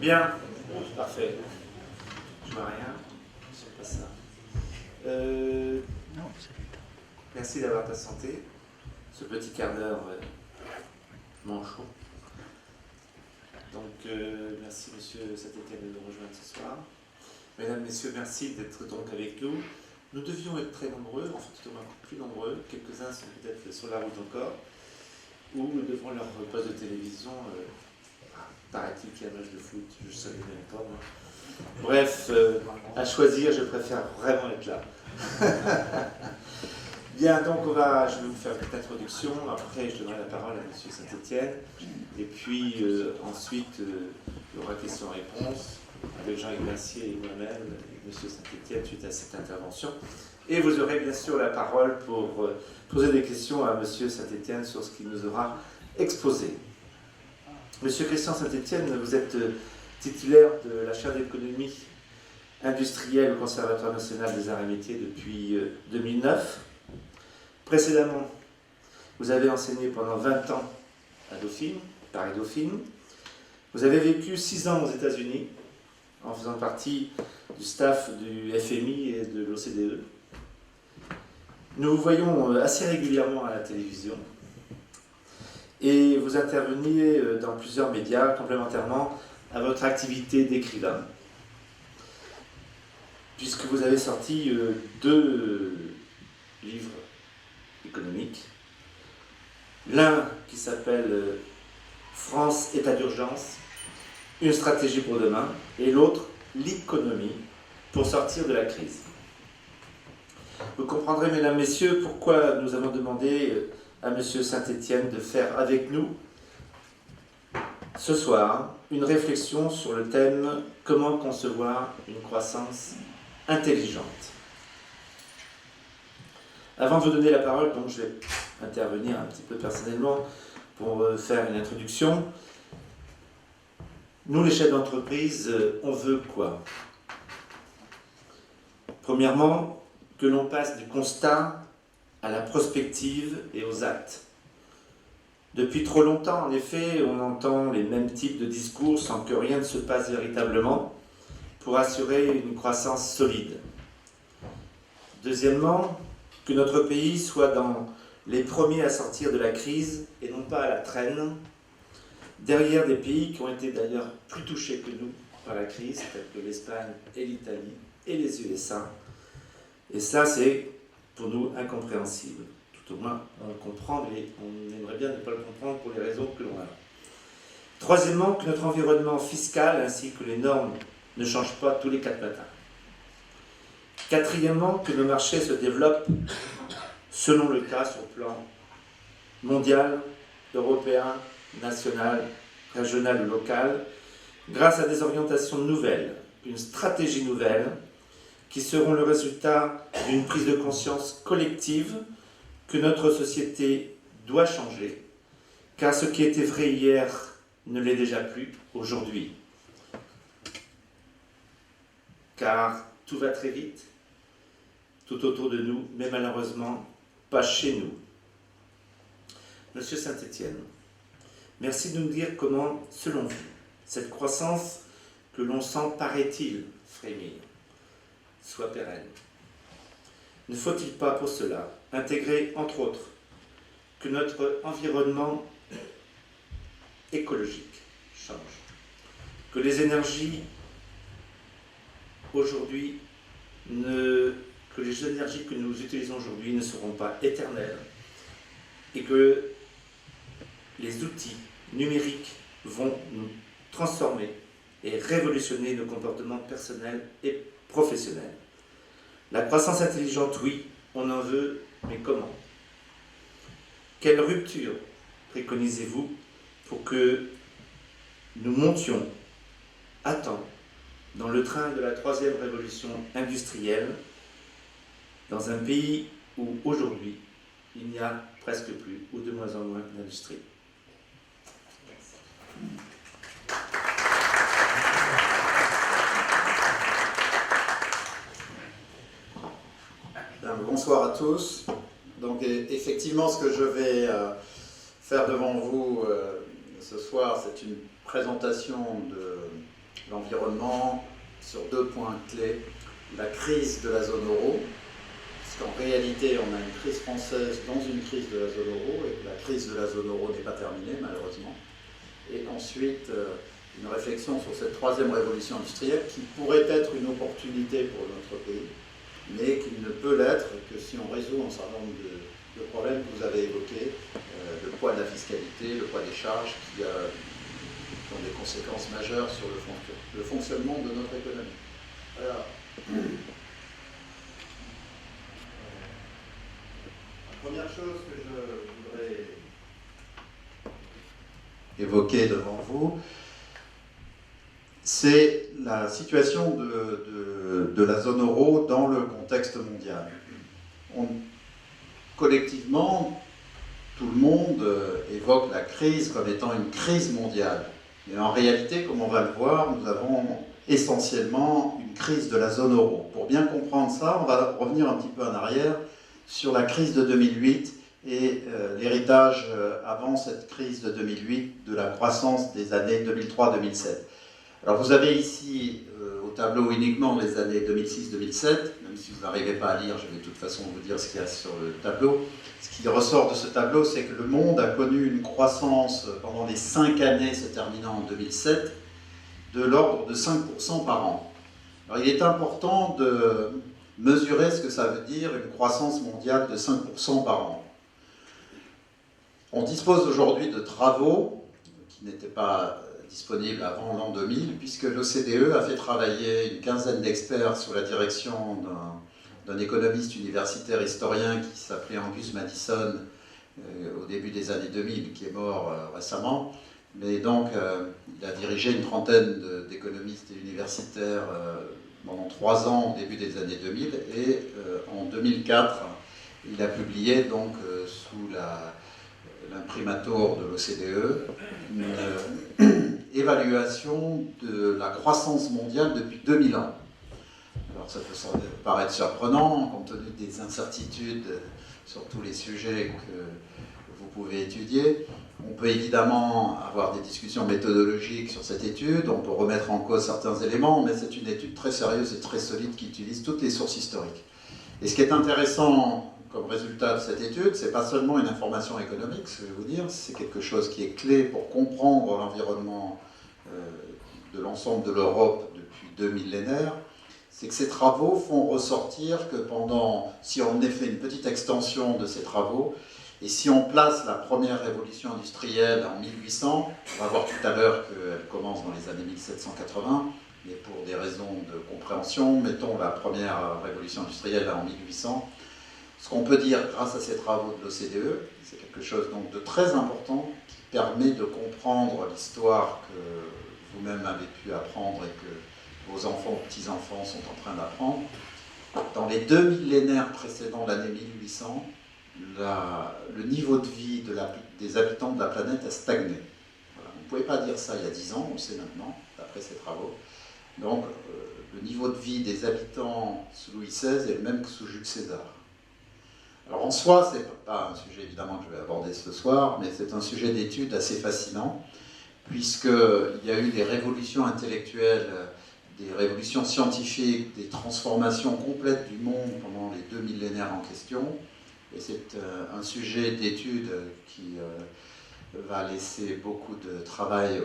Bien, parfait. Je vois rien, c'est pas ça. Merci d'avoir patienté ce petit quart d'heure manchot. Donc, merci Monsieur Saint-Étienne de nous rejoindre ce soir. Mesdames, Messieurs, merci d'être donc avec nous. Nous devions être très nombreux, en fait, au moins plus nombreux. Quelques-uns sont peut-être sur la route encore, ou devant leur poste de télévision. Paraît-il qu'il y a un match de foot, je ne savais même pas. Moi. Bref, à choisir, je préfère vraiment être là. Bien, donc je vais vous faire une petite introduction. Après, je donnerai la parole à M. Saint-Étienne. Et puis, ensuite, il y aura questions-réponses avec Jean-Yves Mercier et moi-même, et M. Saint-Étienne, suite à cette intervention. Et vous aurez bien sûr la parole pour poser des questions à M. Saint-Étienne sur ce qu'il nous aura exposé. Monsieur Christian Saint-Étienne, vous êtes titulaire de la chaire d'économie industrielle au Conservatoire national des arts et métiers depuis 2009. Précédemment, vous avez enseigné pendant 20 ans à Dauphine, Paris-Dauphine. Vous avez vécu 6 ans aux États-Unis, en faisant partie du staff du FMI et de l'OCDE. Nous vous voyons assez régulièrement à la télévision. Et vous interveniez dans plusieurs médias complémentairement à votre activité d'écrivain, puisque vous avez sorti 2 livres économiques. L'un qui s'appelle France, état d'urgence, une stratégie pour demain, et l'autre, l'économie pour sortir de la crise. Vous comprendrez, mesdames, messieurs, pourquoi nous avons demandé à M. Saint-Étienne de faire avec nous ce soir une réflexion sur le thème « Comment concevoir une croissance intelligente ». Avant de vous donner la parole, donc, je vais intervenir un petit peu personnellement pour faire une introduction. Nous, les chefs d'entreprise, on veut quoi? Premièrement, que l'on passe du constat à la prospective et aux actes. Depuis trop longtemps, en effet, on entend les mêmes types de discours sans que rien ne se passe véritablement pour assurer une croissance solide. Deuxièmement, que notre pays soit dans les premiers à sortir de la crise et non pas à la traîne, derrière des pays qui ont été d'ailleurs plus touchés que nous par la crise, tels que l'Espagne et l'Italie et les USA. Et ça, c'est pour nous incompréhensible. Tout au moins, on le comprend, mais on aimerait bien ne pas le comprendre pour les raisons que l'on a. Troisièmement, que notre environnement fiscal ainsi que les normes ne changent pas tous les 4 matins. Quatrièmement, que nos marchés se développent selon le cas sur le plan mondial, européen, national, régional ou local, grâce à des orientations nouvelles, une stratégie nouvelle, qui seront le résultat d'une prise de conscience collective que notre société doit changer, car ce qui était vrai hier ne l'est déjà plus aujourd'hui. Car tout va très vite, tout autour de nous, mais malheureusement pas chez nous. Monsieur Saint-Étienne, merci de nous dire comment, selon vous, cette croissance que l'on sent, paraît-il, frémir, soit pérenne. Ne faut-il pas pour cela intégrer, entre autres, que notre environnement écologique change, que les énergies aujourd'hui, que les énergies que nous utilisons aujourd'hui ne seront pas éternelles et que les outils numériques vont nous transformer et révolutionner nos comportements personnels et professionnels. La croissance intelligente, oui, on en veut, mais comment? Quelle rupture préconisez-vous pour que nous montions à temps dans le train de la 3e révolution industrielle, dans un pays où aujourd'hui il n'y a presque plus, ou de moins en moins, d'industrie? Bonsoir à tous. Donc effectivement, ce que je vais faire devant vous ce soir, c'est une présentation l'environnement sur 2 points clés. La crise de la zone euro, parce qu'en réalité, on a une crise française dans une crise de la zone euro, et que la crise de la zone euro n'est pas terminée, malheureusement. Et ensuite, une réflexion sur cette 3e révolution industrielle qui pourrait être une opportunité pour notre pays, mais qui ne peut l'être que si on résout un certain nombre de problèmes que vous avez évoqués, le poids de la fiscalité, le poids des charges, qui ont des conséquences majeures sur le fonctionnement de notre économie. Alors, la première chose que je voudrais évoquer devant vous, c'est la situation de la zone euro dans le contexte mondial. Collectivement, tout le monde évoque la crise comme étant une crise mondiale. Mais en réalité, comme on va le voir, nous avons essentiellement une crise de la zone euro. Pour bien comprendre ça, on va revenir un petit peu en arrière sur la crise de 2008 et l'héritage avant cette crise de 2008 de la croissance des années 2003-2007. Alors vous avez ici au tableau uniquement les années 2006-2007, même si vous n'arrivez pas à lire, je vais de toute façon vous dire ce qu'il y a sur le tableau. Ce qui ressort de ce tableau, c'est que le monde a connu une croissance pendant les 5 années se terminant en 2007 de l'ordre de 5% par an. Alors il est important de mesurer ce que ça veut dire une croissance mondiale de 5% par an. On dispose aujourd'hui de travaux qui n'étaient pas disponibles avant l'an 2000, puisque l'OCDE a fait travailler une quinzaine d'experts sous la direction d'un économiste universitaire historien qui s'appelait Angus Madison au début des années 2000, qui est mort récemment. Mais donc, il a dirigé une trentaine d'économistes et universitaires pendant 3 ans au début des années 2000, et en 2004, il a publié donc sous l'imprimatur de l'OCDE une évaluation de la croissance mondiale depuis 2000 ans. Alors ça peut paraître surprenant compte tenu des incertitudes sur tous les sujets que vous pouvez étudier. On peut évidemment avoir des discussions méthodologiques sur cette étude, on peut remettre en cause certains éléments, mais c'est une étude très sérieuse et très solide qui utilise toutes les sources historiques. Et ce qui est intéressant comme résultat de cette étude, c'est pas seulement une information économique, ce que je vais vous dire, c'est quelque chose qui est clé pour comprendre l'environnement de l'ensemble de l'Europe depuis 2 millénaires, c'est que ces travaux font ressortir que si on fait une petite extension de ces travaux, et si on place la première révolution industrielle en 1800, on va voir tout à l'heure qu'elle commence dans les années 1780, mais pour des raisons de compréhension, mettons la première révolution industrielle en 1800, ce qu'on peut dire grâce à ces travaux de l'OCDE, c'est quelque chose donc de très important qui permet de comprendre l'histoire que vous-même avez pu apprendre et que vos enfants ou petits-enfants sont en train d'apprendre. Dans les 2 millénaires précédents l'année 1800, le niveau de vie des habitants de la planète a stagné. Voilà. On ne pouvait pas dire ça il y a 10 ans, on le sait maintenant, d'après ces travaux. Donc, le niveau de vie des habitants sous Louis XVI est le même que sous Jules César. Alors en soi, ce n'est pas un sujet évidemment que je vais aborder ce soir, mais c'est un sujet d'étude assez fascinant, puisqu'il y a eu des révolutions intellectuelles, des révolutions scientifiques, des transformations complètes du monde pendant les 2 millénaires en question, et c'est un sujet d'étude qui va laisser beaucoup de travail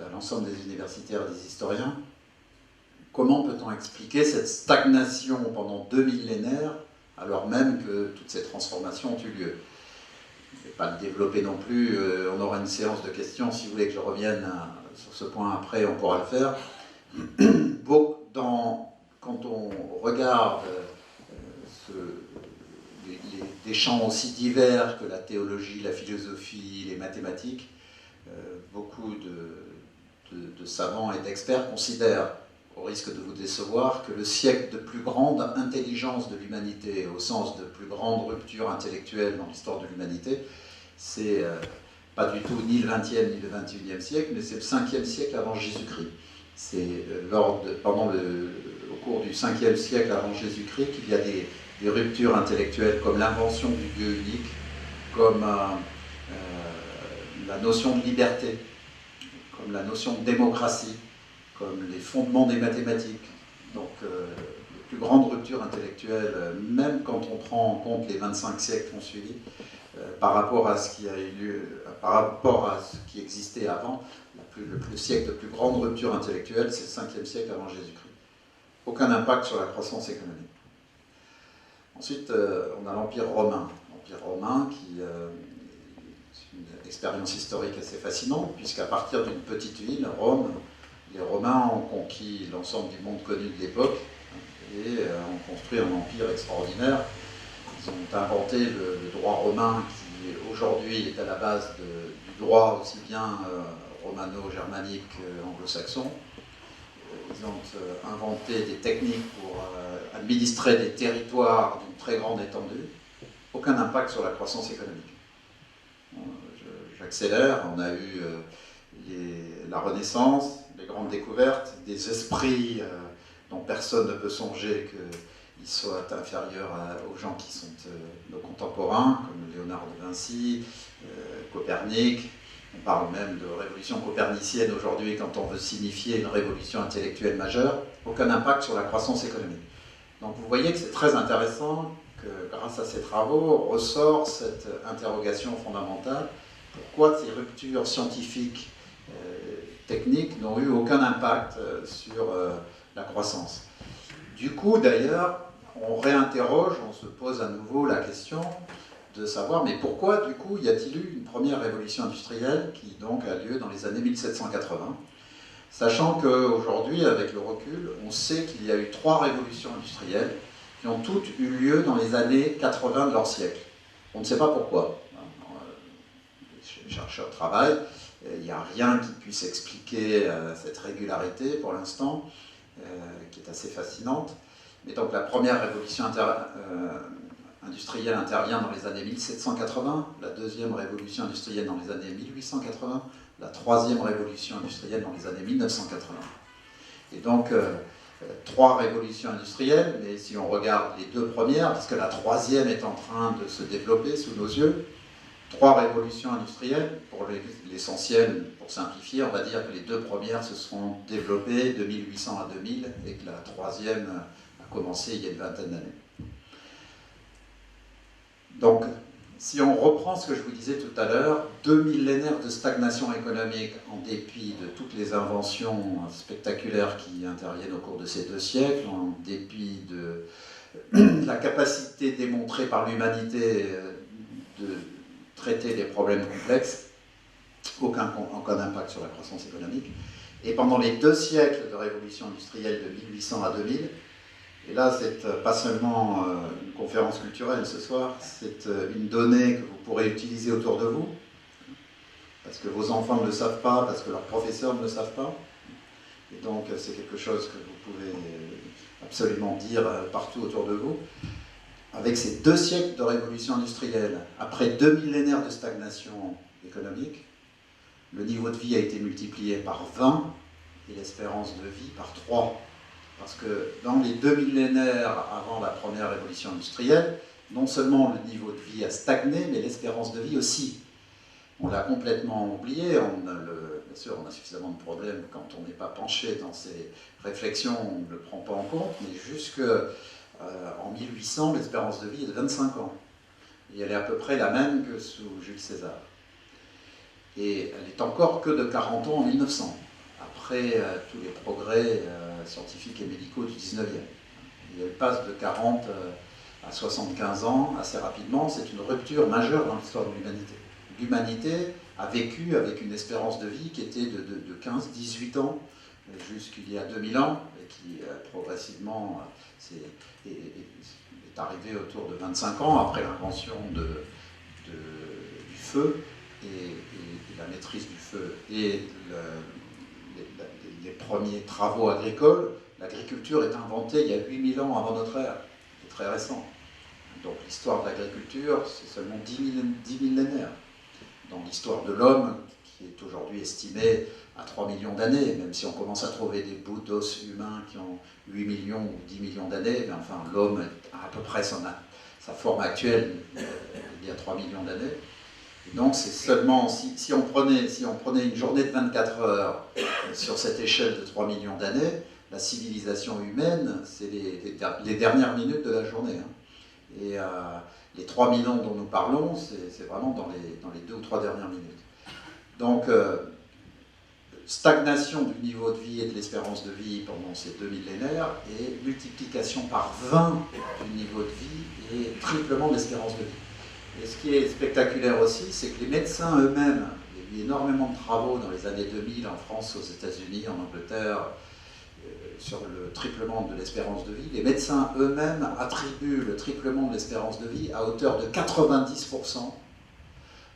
à l'ensemble des universitaires et des historiens. Comment peut-on expliquer cette stagnation pendant 2 millénaires alors même que toutes ces transformations ont eu lieu? Je ne vais pas le développer non plus, on aura une séance de questions, si vous voulez que je revienne sur ce point après, on pourra le faire. Quand on regarde des champs aussi divers que la théologie, la philosophie, les mathématiques, beaucoup de savants et d'experts considèrent, au risque de vous décevoir, que le siècle de plus grande intelligence de l'humanité, au sens de plus grande rupture intellectuelle dans l'histoire de l'humanité, c'est pas du tout ni le XXe ni le XXIe siècle, mais c'est le 5e siècle avant Jésus-Christ. C'est au cours du 5e siècle avant Jésus-Christ qu'il y a des ruptures intellectuelles comme l'invention du Dieu unique, comme la notion de liberté, comme la notion de démocratie, comme les fondements des mathématiques. Donc, les plus grandes ruptures intellectuelles, même quand on prend en compte les 25 siècles qui ont suivi, par rapport à ce qui a eu lieu, par rapport à ce qui existait avant, le siècle de plus grande rupture intellectuelle, c'est le 5e siècle avant Jésus-Christ. Aucun impact sur la croissance économique. Ensuite, on a l'Empire romain. L'Empire romain qui c'est une expérience historique assez fascinante, puisqu'à partir d'une petite ville, Rome, les Romains ont conquis l'ensemble du monde connu de l'époque et ont construit un empire extraordinaire. Ils ont inventé le droit romain qui aujourd'hui est à la base du droit aussi bien romano-germanique qu'anglo-saxon. Ils ont inventé des techniques pour administrer des territoires d'une très grande étendue. Aucun impact sur la croissance économique. J'accélère, on a eu la Renaissance, les grandes découvertes, des esprits dont personne ne peut songer qu'ils soient inférieurs aux gens qui sont nos contemporains, comme Léonard de Vinci, Copernic. On parle même de révolution copernicienne aujourd'hui quand on veut signifier une révolution intellectuelle majeure. Aucun impact sur la croissance économique. Donc vous voyez que c'est très intéressant que grâce à ces travaux ressort cette interrogation fondamentale. Pourquoi ces ruptures scientifiques, techniques n'ont eu aucun impact sur la croissance? Du coup, d'ailleurs, on réinterroge, on se pose à nouveau la question de savoir, mais pourquoi, du coup, y a-t-il eu une première révolution industrielle qui, donc, a lieu dans les années 1780, sachant qu'aujourd'hui, avec le recul, on sait qu'il y a eu 3 révolutions industrielles qui ont toutes eu lieu dans les années 80 de leur siècle. On ne sait pas pourquoi. Les chercheurs travaillent, il n'y a rien qui puisse expliquer cette régularité pour l'instant, qui est assez fascinante. Mais donc la première révolution industrielle intervient dans les années 1780, la deuxième révolution industrielle dans les années 1880, la troisième révolution industrielle dans les années 1980. Et donc, 3 révolutions industrielles, mais si on regarde les 2 premières, parce que la troisième est en train de se développer sous nos yeux, 3 révolutions industrielles, pour l'essentiel, pour simplifier, on va dire que les 2 premières se sont développées de 1800 à 2000 et que la troisième a commencé il y a une vingtaine d'années. Donc, si on reprend ce que je vous disais tout à l'heure, 2 millénaires de stagnation économique en dépit de toutes les inventions spectaculaires qui interviennent au cours de ces 2 siècles, en dépit de la capacité démontrée par l'humanité de traiter des problèmes complexes, aucun impact sur la croissance économique. Et pendant les 2 siècles de révolution industrielle de 1800 à 2000, et là, c'est pas seulement une conférence culturelle ce soir, c'est une donnée que vous pourrez utiliser autour de vous, parce que vos enfants ne le savent pas, parce que leurs professeurs ne le savent pas. Et donc, c'est quelque chose que vous pouvez absolument dire partout autour de vous. Avec ces 2 siècles de révolution industrielle, après 2 millénaires de stagnation économique, le niveau de vie a été multiplié par 20 et l'espérance de vie par 3. Parce que dans les 2 millénaires avant la première révolution industrielle, non seulement le niveau de vie a stagné, mais l'espérance de vie aussi. On l'a complètement oublié. Bien sûr, on a suffisamment de problèmes quand on n'est pas penché dans ces réflexions, on ne le prend pas en compte, mais jusqu'en 1800, l'espérance de vie est de 25 ans. Et elle est à peu près la même que sous Jules César. Et elle est encore que de 40 ans en 1900. Après tous les progrès scientifiques et médicaux du 19e. Et elle passe de 40 à 75 ans assez rapidement. C'est une rupture majeure dans l'histoire de l'humanité. L'humanité a vécu avec une espérance de vie qui était de 15-18 ans jusqu'il y a 2000 ans et qui progressivement est arrivée autour de 25 ans après l'invention du feu et la maîtrise du feu et les premiers travaux agricoles. L'agriculture est inventée il y a 8000 ans avant notre ère, c'est très récent. Donc l'histoire de l'agriculture, c'est seulement 10 millénaires. Dans l'histoire de l'homme, qui est aujourd'hui estimée à 3 millions d'années, même si on commence à trouver des bouts d'os humains qui ont 8 millions ou 10 millions d'années, mais enfin l'homme a à peu près sa forme actuelle il y a 3 millions d'années. Et donc c'est seulement, si on prenait une journée de 24 heures sur cette échelle de 3 millions d'années, la civilisation humaine, c'est les dernières minutes de la journée. Hein. Et les 3 millions dont nous parlons, c'est vraiment dans les 2 ou 3 dernières minutes. Donc, stagnation du niveau de vie et de l'espérance de vie pendant ces 2 millénaires et multiplication par 20 du niveau de vie et triplement de l'espérance de vie. Et ce qui est spectaculaire aussi, c'est que les médecins eux-mêmes, il y a eu énormément de travaux dans les années 2000 en France, aux États-Unis, en Angleterre, sur le triplement de l'espérance de vie. Les médecins eux-mêmes attribuent le triplement de l'espérance de vie à hauteur de 90%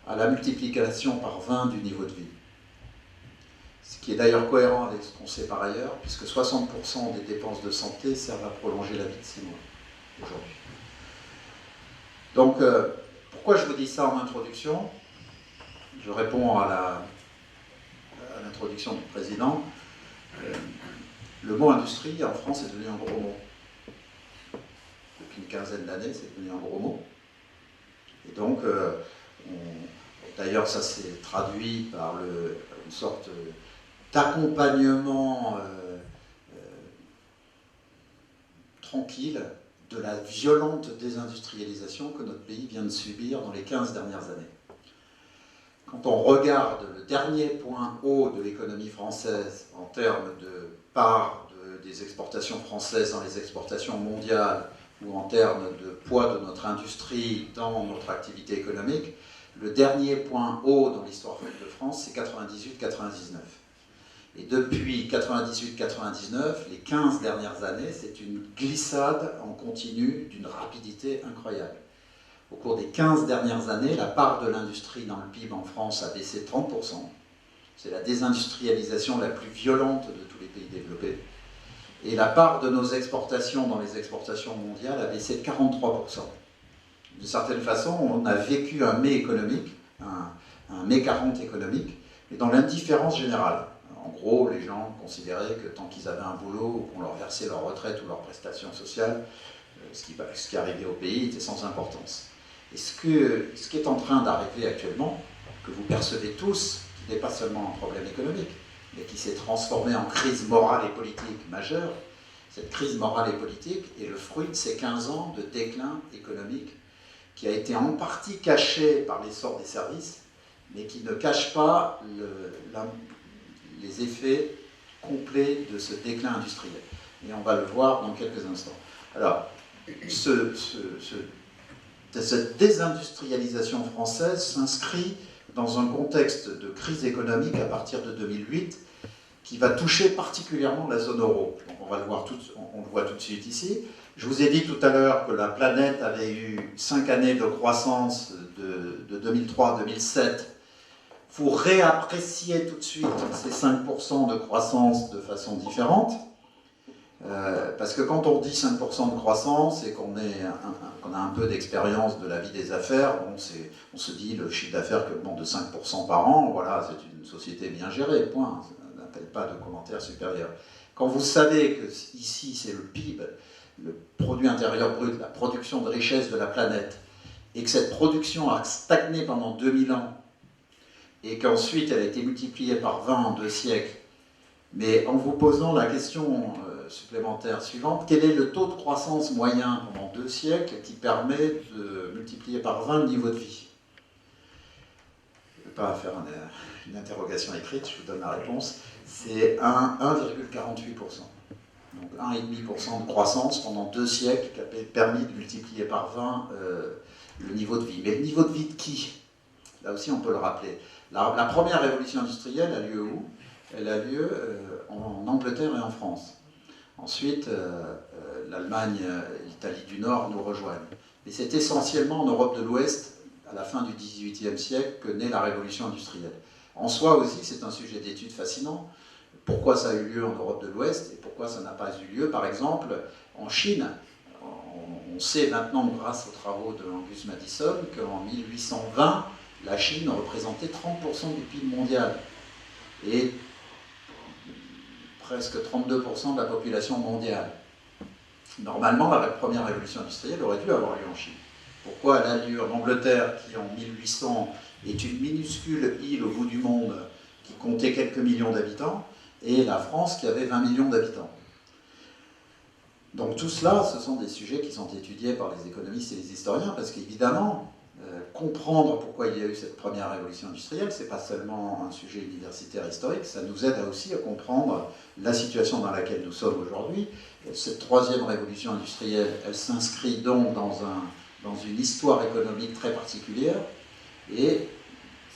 à la multiplication par 20 du niveau de vie. Ce qui est d'ailleurs cohérent avec ce qu'on sait par ailleurs, puisque 60% des dépenses de santé servent à prolonger la vie de 6 mois aujourd'hui. Donc, pourquoi je vous dis ça en introduction? Je réponds à l'introduction du président. Le mot industrie en France est devenu un gros mot. Depuis une quinzaine d'années, c'est devenu un gros mot. Et donc, d'ailleurs, ça s'est traduit par une sorte d'accompagnement tranquille de la violente désindustrialisation que notre pays vient de subir dans les 15 dernières années. Quand on regarde le dernier point haut de l'économie française en termes de part des exportations françaises dans les exportations mondiales ou en termes de poids de notre industrie dans notre activité économique, le dernier point haut dans l'histoire de France, c'est 98-99. Et depuis 98-99, les 15 dernières années, c'est une glissade en continu d'une rapidité incroyable. Au cours des 15 dernières années, la part de l'industrie dans le PIB en France a baissé de 30%. C'est la désindustrialisation la plus violente de tous les pays développés. Et la part de nos exportations dans les exportations mondiales a baissé de 43%. D'une certaine façon, on a vécu un mai économique, un mai 40 économique, mais dans l'indifférence générale. En gros, les gens considéraient que tant qu'ils avaient un boulot, ou qu'on leur versait leur retraite ou leurs prestations sociales, ce qui arrivait au pays était sans importance. Et ce qui est en train d'arriver actuellement, que vous percevez tous, qui n'est pas seulement un problème économique, mais qui s'est transformé en crise morale et politique majeure, cette crise morale et politique est le fruit de ces 15 ans de déclin économique qui a été en partie caché par l'essor des services, mais qui ne cache pas les effets complets de ce déclin industriel. Et on va le voir dans quelques instants. Alors, cette désindustrialisation française s'inscrit dans un contexte de crise économique à partir de 2008 qui va toucher particulièrement la zone euro. Donc on le voit tout de suite ici. Je vous ai dit tout à l'heure que la planète avait eu 5 années de croissance de 2003 à 2007. Vous réappréciez tout de suite ces 5% de croissance de façon différente. Parce que quand on dit 5% de croissance et qu'on a un peu d'expérience de la vie des affaires, on se dit le chiffre d'affaires qui augmente de 5% par an, voilà, c'est une société bien gérée, point. Ça n'appelle pas de commentaires supérieurs. Quand vous savez que ici c'est le PIB, le produit intérieur brut, la production de richesse de la planète, et que cette production a stagné pendant 2000 ans, et qu'ensuite elle a été multipliée par 20 en 2 siècles, mais en vous posant la question supplémentaire suivante, quel est le taux de croissance moyen pendant 2 siècles qui permet de multiplier par 20 le niveau de vie? Je ne vais pas faire une interrogation écrite, je vous donne la réponse. C'est 1,48%. Donc 1,5% de croissance pendant 2 siècles qui a permis de multiplier par 20 le niveau de vie. Mais le niveau de vie de qui? Là aussi on peut le rappeler. La première révolution industrielle a lieu où? Elle a lieu en Angleterre et en France. Ensuite, l'Allemagne et l'Italie du Nord nous rejoignent. Mais c'est essentiellement en Europe de l'Ouest, à la fin du XVIIIe siècle, que naît la révolution industrielle. En soi aussi, c'est un sujet d'étude fascinant. Pourquoi ça a eu lieu en Europe de l'Ouest et pourquoi ça n'a pas eu lieu, par exemple, en Chine? On sait maintenant, grâce aux travaux de Angus Madison, qu'en 1820, la Chine représentait 30% du PIB mondial. Et presque 32% de la population mondiale. Normalement, la première révolution industrielle aurait dû avoir lieu en Chine. Pourquoi l'allure d'Angleterre, qui en 1800 est une minuscule île au bout du monde, qui comptait quelques millions d'habitants, et la France qui avait 20 millions d'habitants. Donc tout cela, ce sont des sujets qui sont étudiés par les économistes et les historiens, parce qu'évidemment, comprendre pourquoi il y a eu cette première révolution industrielle, ce n'est pas seulement un sujet universitaire historique, ça nous aide aussi à comprendre la situation dans laquelle nous sommes aujourd'hui. Cette troisième révolution industrielle, elle s'inscrit donc dans une histoire économique très particulière, et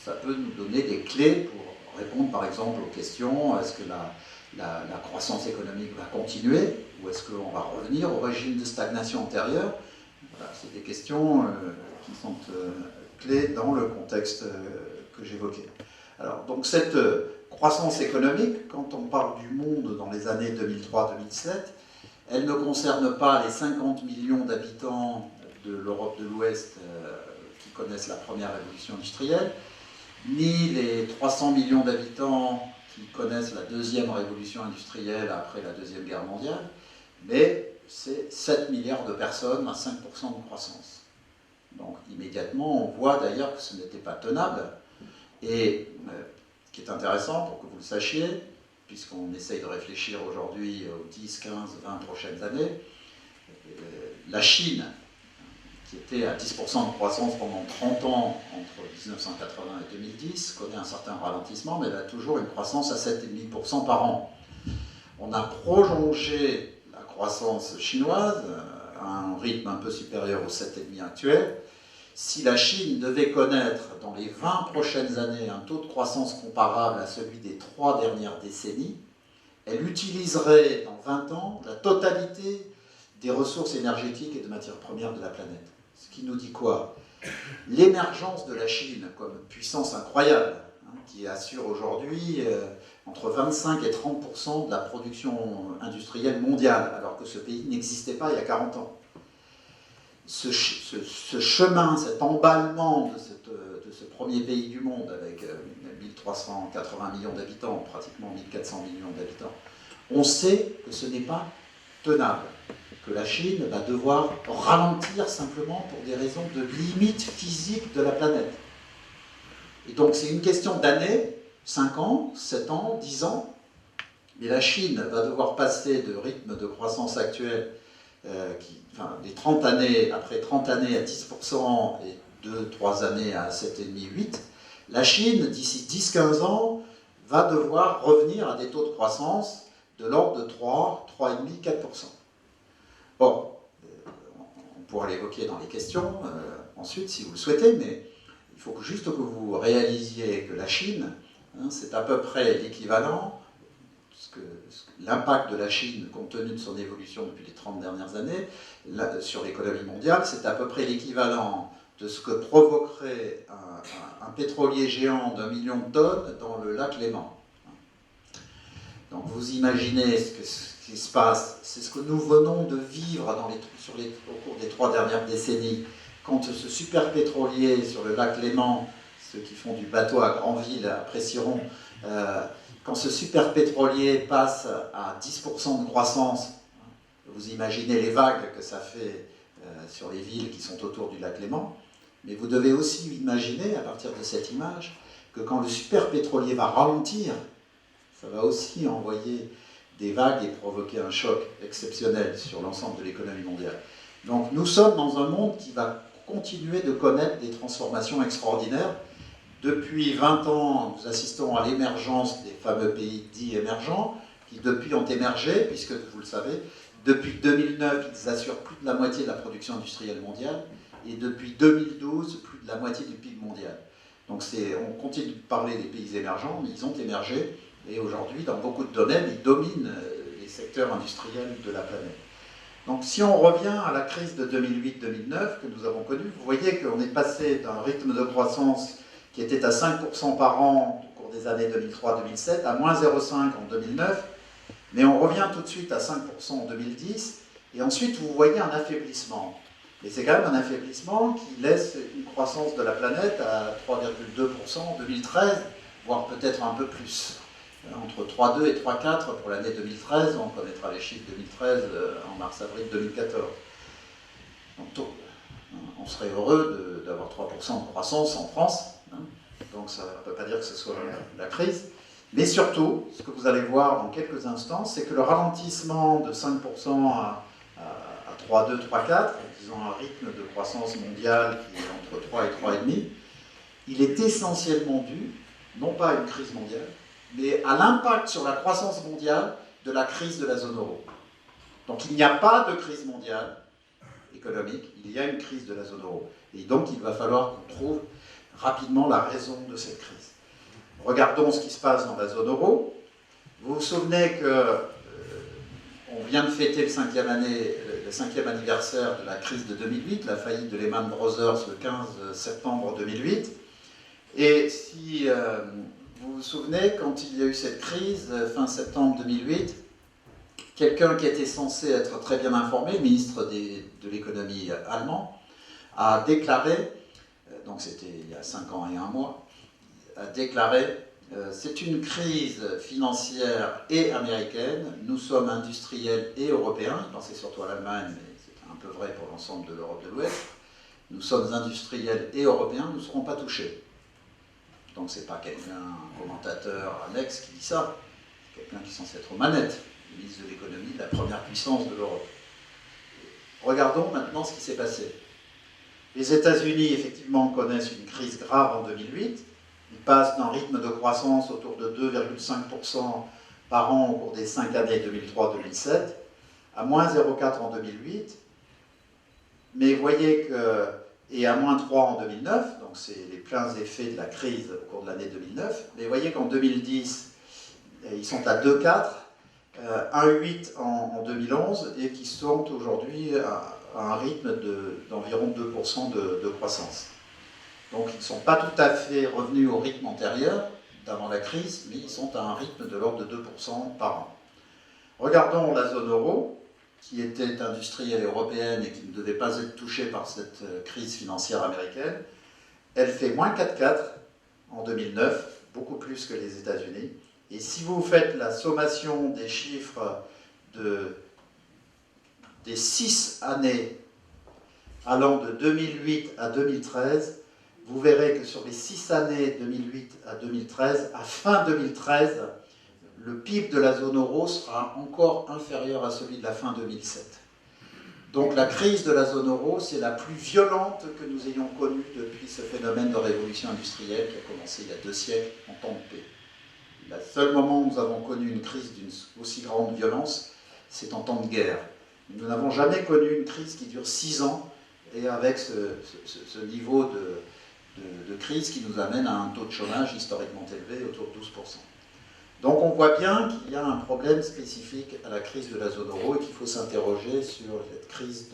ça peut nous donner des clés pour répondre par exemple aux questions, est-ce que la croissance économique va continuer, ou est-ce qu'on va revenir au régime de stagnation antérieur? Voilà, c'est des questions qui sont clés dans le contexte que j'évoquais. Alors, donc cette croissance économique, quand on parle du monde dans les années 2003-2007, elle ne concerne pas les 50 millions d'habitants de l'Europe de l'Ouest qui connaissent la première révolution industrielle, ni les 300 millions d'habitants qui connaissent la deuxième révolution industrielle après la Deuxième Guerre mondiale, mais c'est 7 milliards de personnes à 5% de croissance. Donc immédiatement, on voit d'ailleurs que ce n'était pas tenable. Et ce qui est intéressant, pour que vous le sachiez, puisqu'on essaye de réfléchir aujourd'hui aux 10, 15, 20 prochaines années, la Chine, qui était à 10% de croissance pendant 30 ans, entre 1980 et 2010, connaît un certain ralentissement, mais elle a toujours une croissance à 7,5% par an. On a prolongé la croissance chinoise à un rythme un peu supérieur au 7,5 actuel. Si la Chine devait connaître dans les 20 prochaines années un taux de croissance comparable à celui des 3 dernières décennies, elle utiliserait dans 20 ans la totalité des ressources énergétiques et de matières premières de la planète. Ce qui nous dit quoi? L'émergence de la Chine comme puissance incroyable, qui assure aujourd'hui entre 25 et 30% de la production industrielle mondiale, alors que ce pays n'existait pas il y a 40 ans. Ce chemin, cet emballement de ce premier pays du monde avec 1380 millions d'habitants, pratiquement 1400 millions d'habitants, on sait que ce n'est pas tenable, que la Chine va devoir ralentir simplement pour des raisons de limite physique de la planète. Et donc c'est une question d'années, 5 ans, 7 ans, 10 ans, mais la Chine va devoir passer de rythme de croissance actuel les 30 années, après 30 années à 10% et 2-3 années à 7,5-8%, la Chine, d'ici 10-15 ans, va devoir revenir à des taux de croissance de l'ordre de 3, 3,5, 4%. Bon, on pourra l'évoquer dans les questions ensuite si vous le souhaitez, mais il faut juste que vous réalisiez que la Chine, c'est à peu près l'équivalent. L'impact de la Chine, compte tenu de son évolution depuis les 30 dernières années, sur l'économie mondiale, c'est à peu près l'équivalent de ce que provoquerait un pétrolier géant d'1 million de tonnes dans le lac Léman. Donc vous imaginez ce qui se passe, c'est ce que nous venons de vivre au cours des 3 dernières décennies, quand ce super pétrolier sur le lac Léman, ceux qui font du bateau à Granville apprécieront, quand ce super pétrolier passe à 10% de croissance, vous imaginez les vagues que ça fait sur les villes qui sont autour du lac Léman, mais vous devez aussi imaginer, à partir de cette image, que quand le super pétrolier va ralentir, ça va aussi envoyer des vagues et provoquer un choc exceptionnel sur l'ensemble de l'économie mondiale. Donc nous sommes dans un monde qui va continuer de connaître des transformations extraordinaires. Depuis 20 ans, nous assistons à l'émergence des fameux pays dits émergents, qui depuis ont émergé, puisque vous le savez, depuis 2009, ils assurent plus de la moitié de la production industrielle mondiale, et depuis 2012, plus de la moitié du PIB mondial. Donc on continue de parler des pays émergents, mais ils ont émergé, et aujourd'hui, dans beaucoup de domaines, ils dominent les secteurs industriels de la planète. Donc si on revient à la crise de 2008-2009 que nous avons connue, vous voyez qu'on est passé d'un rythme de croissance qui était à 5% par an au cours des années 2003-2007 à moins 0,5 en 2009, mais on revient tout de suite à 5% en 2010, et ensuite vous voyez un affaiblissement. Et c'est quand même un affaiblissement qui laisse une croissance de la planète à 3,2% en 2013, voire peut-être un peu plus. Entre 3,2 et 3,4 pour l'année 2013, on connaîtra les chiffres 2013 en mars-avril 2014. serait heureux d'avoir 3% de croissance en France, hein. Donc ça ne peut pas dire que ce soit la crise. Mais surtout, ce que vous allez voir dans quelques instants, c'est que le ralentissement de 5% à 3,2, 3,4, disons un rythme de croissance mondiale qui est entre 3 et 3,5, il est essentiellement dû, non pas à une crise mondiale, mais à l'impact sur la croissance mondiale de la crise de la zone euro. Donc il n'y a pas de crise mondiale économique, il y a une crise de la zone euro. Et donc il va falloir qu'on trouve rapidement la raison de cette crise. Regardons ce qui se passe dans la zone euro. Vous vous souvenez qu'on vient de fêter le 5e anniversaire de la crise de 2008, la faillite de Lehman Brothers le 15 septembre 2008. Et si vous vous souvenez, quand il y a eu cette crise, fin septembre 2008, quelqu'un qui était censé être très bien informé, le ministre de l'économie allemand, a déclaré, donc c'était il y a 5 ans et 1 mois, a déclaré c'est une crise financière et américaine, nous sommes industriels et européens, il pensait surtout à l'Allemagne, mais c'est un peu vrai pour l'ensemble de l'Europe de l'Ouest, nous sommes industriels et européens, nous ne serons pas touchés. Donc c'est pas quelqu'un, un commentateur annexe qui dit ça, c'est quelqu'un qui est censé être aux manettes, le ministre de l'économie de la première puissance de l'Europe. Regardons maintenant ce qui s'est passé. Les États-Unis, effectivement, connaissent une crise grave en 2008. Ils passent d'un rythme de croissance autour de 2,5% par an au cours des 5 années 2003-2007 à moins 0,4 en 2008. Mais vous voyez que, et à moins 3 en 2009, donc c'est les pleins effets de la crise au cours de l'année 2009. Mais vous voyez qu'en 2010, ils sont à 2,4, 1,8 en 2011 et qui sont aujourd'hui à un rythme d'environ 2% de croissance. Donc ils ne sont pas tout à fait revenus au rythme antérieur d'avant la crise, mais ils sont à un rythme de l'ordre de 2% par an. Regardons la zone euro, qui était industrielle et européenne et qui ne devait pas être touchée par cette crise financière américaine. Elle fait moins 4,4 en 2009, beaucoup plus que les États-Unis. Et si vous faites la sommation des chiffres des 6 années allant de 2008 à 2013, vous verrez que sur les 6 années 2008 à 2013, à fin 2013, le PIB de la zone euro sera encore inférieur à celui de la fin 2007. Donc la crise de la zone euro, c'est la plus violente que nous ayons connue depuis ce phénomène de révolution industrielle qui a commencé il y a 2 siècles en temps de paix. Le seul moment où nous avons connu une crise d'une aussi grande violence, c'est en temps de guerre. Nous n'avons jamais connu une crise qui dure 6 ans et avec ce niveau de crise qui nous amène à un taux de chômage historiquement élevé, autour de 12%. Donc on voit bien qu'il y a un problème spécifique à la crise de la zone euro et qu'il faut s'interroger sur cette crise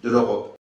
de l'Europe.